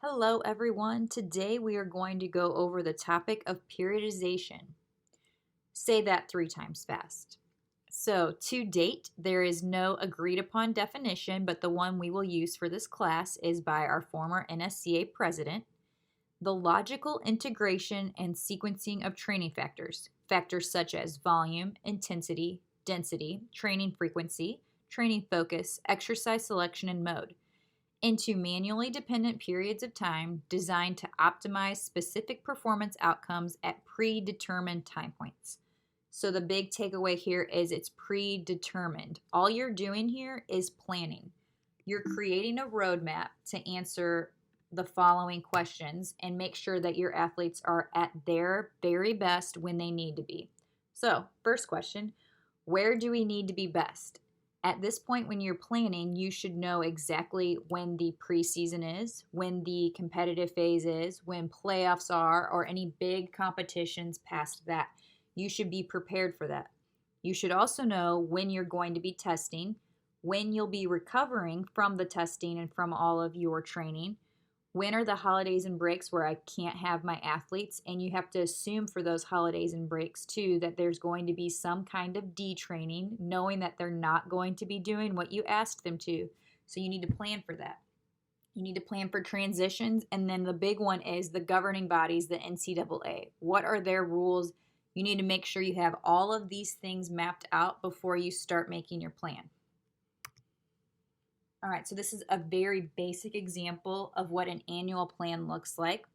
Hello, everyone. Today we are going to go over the topic of periodization. Say that 3 times fast. So, to date, there is no agreed upon definition, but the one we will use for this class is by our former NSCA president. The logical integration and sequencing of training factors, factors such as volume, intensity, density, training frequency, training focus, exercise selection, and mode into manually dependent periods of time designed to optimize specific performance outcomes at predetermined time points. So the big takeaway here is it's predetermined. All you're doing here is planning. You're creating a roadmap to answer the following questions and make sure that your athletes are at their very best when they need to be. So, first question, where do we need to be best? At this point, when you're planning, you should know exactly when the preseason is, when the competitive phase is, when playoffs are, or any big competitions past that. You should be prepared for that. You should also know when you're going to be testing, when you'll be recovering from the testing and from all of your training. When are the holidays and breaks where I can't have my athletes? And you have to assume for those holidays and breaks too that there's going to be some kind of detraining, knowing that they're not going to be doing what you asked them to. So you need to plan for that. You need to plan for transitions. And then the big one is the governing bodies, the NCAA. What are their rules? You need to make sure you have all of these things mapped out before you start making your plan. All right, so this is a very basic example of what an annual plan looks like.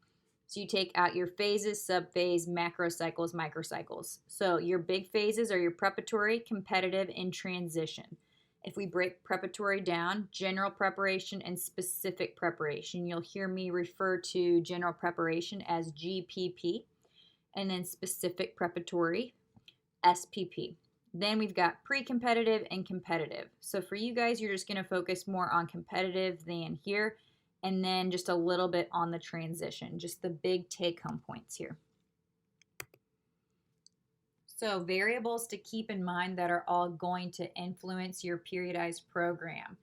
So you take out your phases, subphase, macrocycles, microcycles. So your big phases are your preparatory, competitive, and transition. If we break preparatory down, general preparation and specific preparation, you'll hear me refer to general preparation as GPP, and then specific preparatory, SPP. Then we've got pre-competitive and competitive. So for you guys, you're just going to focus more on competitive than here, and then just a little bit on the transition, just the big take-home points here. So variables to keep in mind that are all going to influence your periodized program.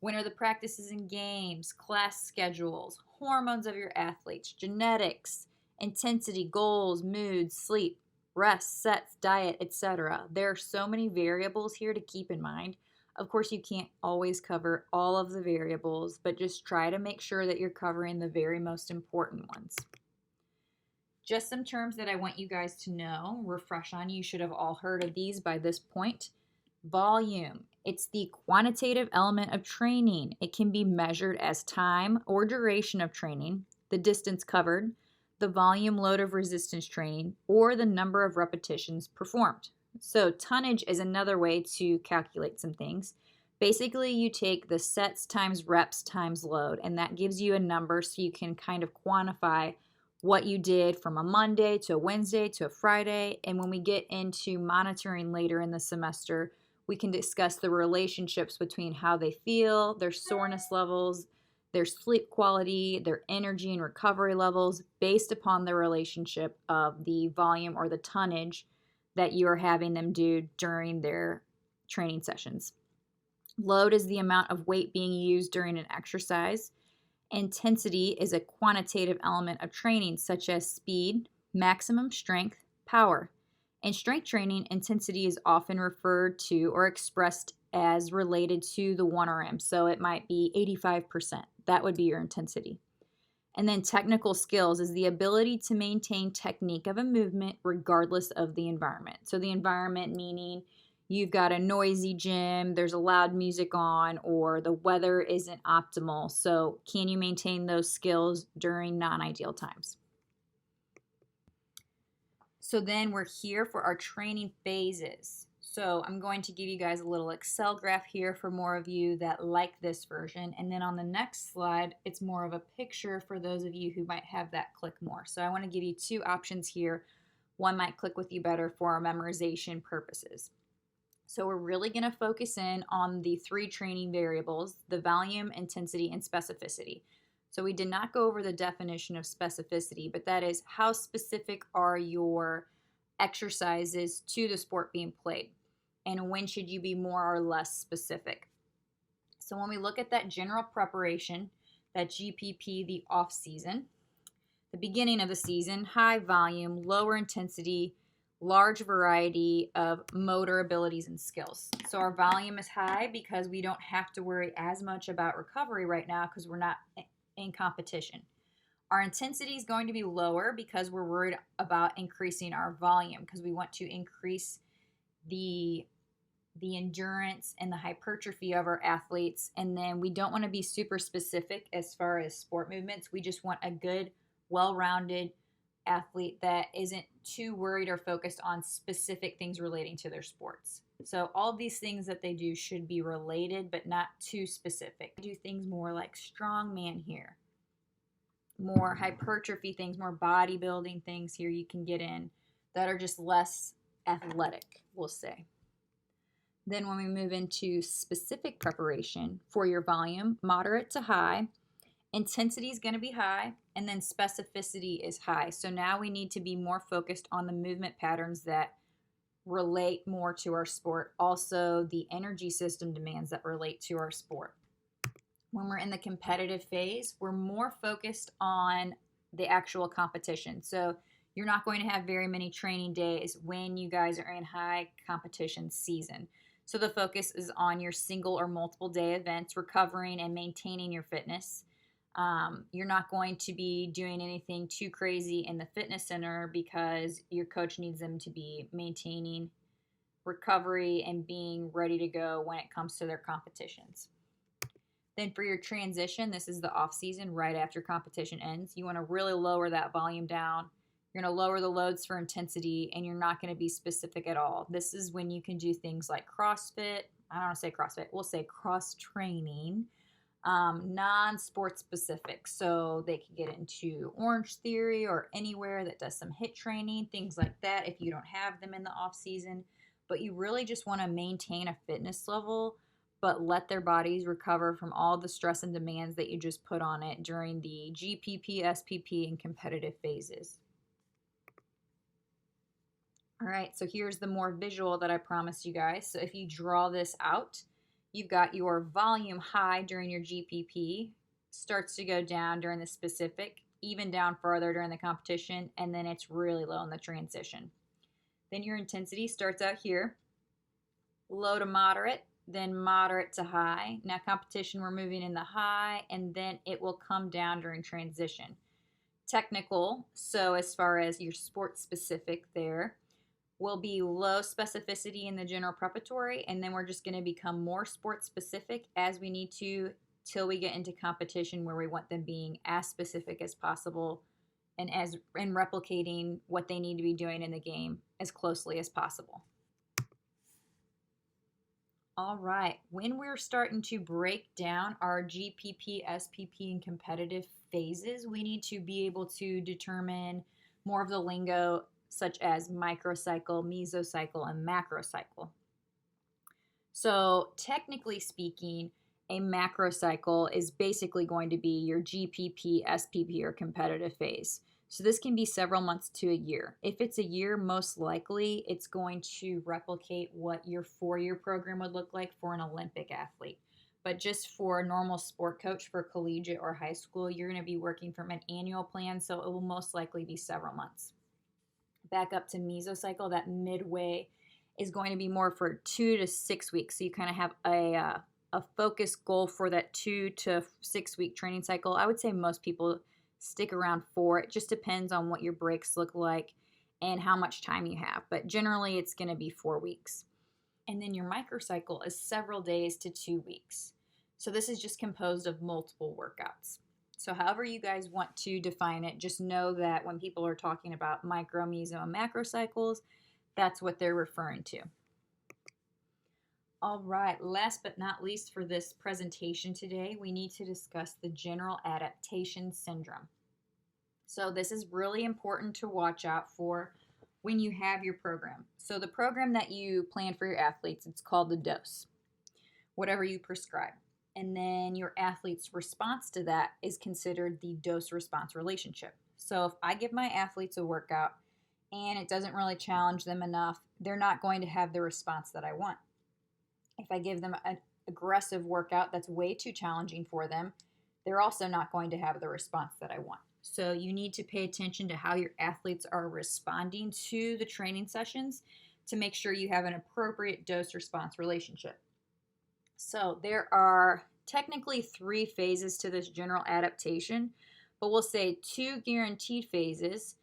When are the practices and games, class schedules, hormones of your athletes, genetics, intensity, goals, moods, sleep, rest, sets, diet, etc. There are so many variables here to keep in mind. Of course, you can't always cover all of the variables, but just try to make sure that you're covering the very most important ones. Just some terms that I want you guys to know, refresh on. You should have all heard of these by this point. Volume. It's the quantitative element of training. It can be measured as time or duration of training, the distance covered, the volume load of resistance training, or the number of repetitions performed. So tonnage is another way to calculate some things. Basically, you take the sets times reps times load, and that gives you a number so you can kind of quantify what you did from a Monday to a Wednesday to a Friday. And when we get into monitoring later in the semester, we can discuss the relationships between how they feel, their soreness levels, their sleep quality, their energy and recovery levels based upon the relationship of the volume or the tonnage that you are having them do during their training sessions. Load is the amount of weight being used during an exercise. Intensity is a quantitative element of training such as speed, maximum strength, power. In strength training, intensity is often referred to or expressed as related to the 1RM. So it might be 85%. That would be your intensity. And then technical skills is the ability to maintain technique of a movement regardless of the environment. So the environment meaning you've got a noisy gym, there's a loud music on, or the weather isn't optimal. So can you maintain those skills during non-ideal times? So then we're here for our training phases. So I'm going to give you guys a little Excel graph here for more of you that like this version. And then on the next slide, it's more of a picture for those of you who might have that click more. So I want to give you 2 options here. One might click with you better for our memorization purposes. So we're really going to focus in on the 3 training variables, the volume, intensity, and specificity. So we did not go over the definition of specificity, but that is how specific are your exercises to the sport being played, and when should you be more or less specific. So when we look at that general preparation, that GPP, the off season. The beginning of the season, high volume, lower intensity, large variety of motor abilities and skills. So our volume is high because we don't have to worry as much about recovery right now because we're not in competition. Our intensity is going to be lower because we're worried about increasing our volume because we want to increase the endurance and the hypertrophy of our athletes. And then we don't want to be super specific as far as sport movements. We just want a good, well-rounded athlete that isn't too worried or focused on specific things relating to their sports. So all of these things that they do should be related, but not too specific. Do things more like strongman here, more hypertrophy things, more bodybuilding things here you can get in that are just less athletic, we'll say. Then when we move into specific preparation for your volume, moderate to high, intensity is going to be high, and then specificity is high. So now we need to be more focused on the movement patterns that relate more to our sport. Also, the energy system demands that relate to our sport. When we're in the competitive phase, we're more focused on the actual competition. So you're not going to have very many training days when you guys are in high competition season. So the focus is on your single or multiple day events, recovering and maintaining your fitness. You're not going to be doing anything too crazy in the fitness center because your coach needs them to be maintaining recovery and being ready to go when it comes to their competitions. Then for your transition, this is the off season right after competition ends. You want to really lower that volume down. You're going to lower the loads for intensity, and you're not going to be specific at all. This is when you can do things like CrossFit. I don't want to say CrossFit. We'll say cross training, non-sport specific. So they can get into Orange Theory or anywhere that does some HIIT training, things like that if you don't have them in the off season. But you really just want to maintain a fitness level, but let their bodies recover from all the stress and demands that you just put on it during the GPP, SPP, and competitive phases. All right, so here's the more visual that I promised you guys. So if you draw this out, you've got your volume high during your GPP, starts to go down during the specific, even down further during the competition, and then it's really low in the transition. Then your intensity starts out here, low to moderate, then moderate to high. Now competition, we're moving in the high, and then it will come down during transition. Technical, so as far as your sport specific there, will be low specificity in the general preparatory, and then we're just going to become more sport specific as we need to till we get into competition where we want them being as specific as possible and replicating what they need to be doing in the game as closely as possible. All right, when we're starting to break down our GPP, SPP, and competitive phases, we need to be able to determine more of the lingo such as microcycle, mesocycle, and macrocycle. So technically speaking, a macrocycle is basically going to be your GPP, SPP, or competitive phase. So this can be several months to a year. If it's a year, most likely it's going to replicate what your 4-year program would look like for an Olympic athlete. But just for a normal sport coach for collegiate or high school, you're going to be working from an annual plan, so it will most likely be several months. Back up to mesocycle, that midway is going to be more for 2 to 6 weeks. So you kind of have a focus goal for that 2 to 6 week training cycle. I would say most people stick around 4. It just depends on what your breaks look like and how much time you have. But generally, it's going to be 4 weeks. And then your microcycle is several days to 2 weeks. So this is just composed of multiple workouts. So however you guys want to define it, just know that when people are talking about micro, meso, and macro cycles, that's what they're referring to. All right, last but not least for this presentation today, we need to discuss the general adaptation syndrome. So this is really important to watch out for when you have your program. So the program that you plan for your athletes, it's called the dose, whatever you prescribe. And then your athlete's response to that is considered the dose-response relationship. So if I give my athletes a workout and it doesn't really challenge them enough, they're not going to have the response that I want. If I give them an aggressive workout that's way too challenging for them, they're also not going to have the response that I want. So you need to pay attention to how your athletes are responding to the training sessions to make sure you have an appropriate dose-response relationship. So there are technically 3 phases to this general adaptation, but we'll say 2 guaranteed phases,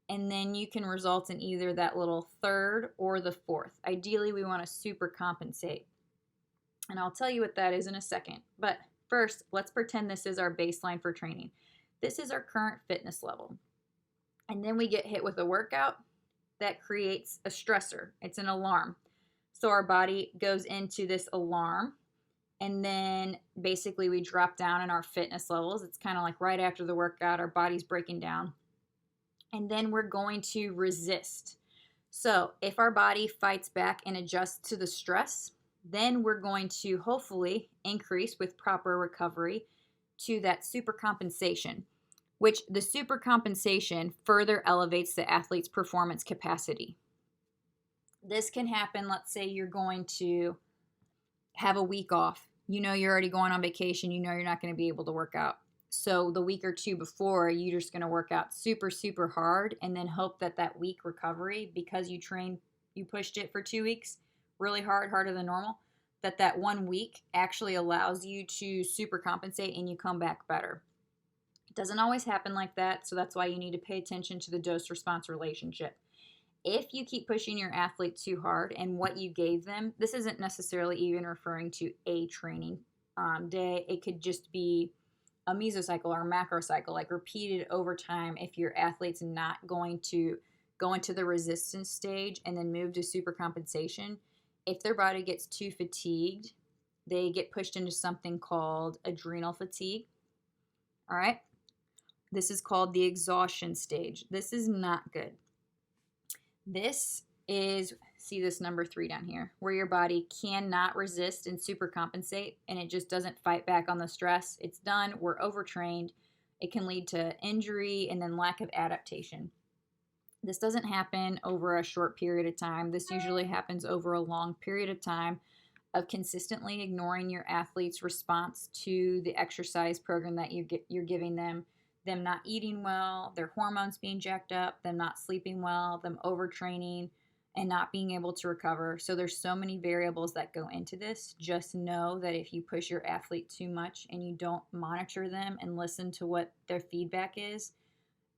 and then you can result in either that little third or the fourth. Ideally, we want to super compensate. And I'll tell you what that is in a second. But first, let's pretend this is our baseline for training. This is our current fitness level. And then we get hit with a workout that creates a stressor. It's an alarm. So our body goes into this alarm, and then basically we drop down in our fitness levels. It's kind of like right after the workout, our body's breaking down. And then we're going to resist. So if our body fights back and adjusts to the stress, then we're going to hopefully increase with proper recovery to that super compensation, which the super compensation further elevates the athlete's performance capacity. This can happen, let's say you're going to have a week off. You know you're already going on vacation. You know you're not going to be able to work out. So the week or two before, you're just going to work out super, super hard and then hope that that week recovery, because you pushed it for 2 weeks really hard, harder than normal, that 1 week actually allows you to super compensate and you come back better. It doesn't always happen like that, so that's why you need to pay attention to the dose-response relationship. If you keep pushing your athlete too hard and what you gave them, this isn't necessarily even referring to a training day. It could just be a mesocycle or a macrocycle, like repeated over time. If your athlete's not going to go into the resistance stage and then move to super compensation, if their body gets too fatigued, they get pushed into something called adrenal fatigue. All right. This is called the exhaustion stage. This is not good. This is, see this number 3 down here, where your body cannot resist and super compensate, and it just doesn't fight back on the stress. It's done. We're overtrained. It can lead to injury and then lack of adaptation. This doesn't happen over a short period of time. This usually happens over a long period of time of consistently ignoring your athlete's response to the exercise program that you're giving them not eating well, their hormones being jacked up, them not sleeping well, them overtraining, and not being able to recover. So there's so many variables that go into this. Just know that if you push your athlete too much and you don't monitor them and listen to what their feedback is,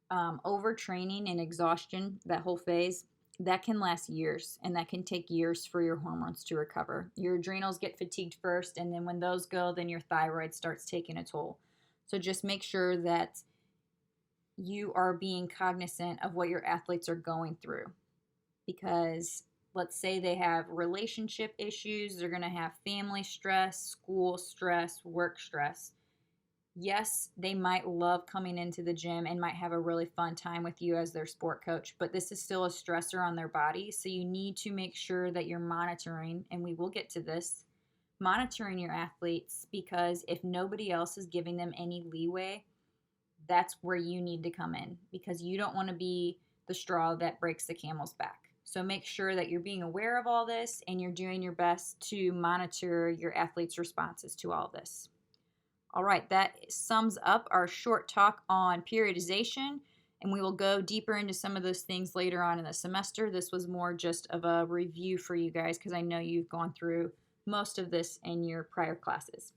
overtraining and exhaustion, that whole phase, that can last years, and that can take years for your hormones to recover. Your adrenals get fatigued first, and then when those go, then your thyroid starts taking a toll. So just make sure that you are being cognizant of what your athletes are going through, because let's say they have relationship issues, they're going to have family stress, school stress, work stress. Yes, they might love coming into the gym and might have a really fun time with you as their sport coach, but this is still a stressor on their body. So you need to make sure that you're monitoring, and we will get to this, monitoring your athletes, because if nobody else is giving them any leeway, that's where you need to come in, because you don't want to be the straw that breaks the camel's back. So make sure that you're being aware of all this and you're doing your best to monitor your athletes' responses to all this. All right, that sums up our short talk on periodization, and we will go deeper into some of those things later on in the semester. This was more just of a review for you guys because I know you've gone through most of this in your prior classes.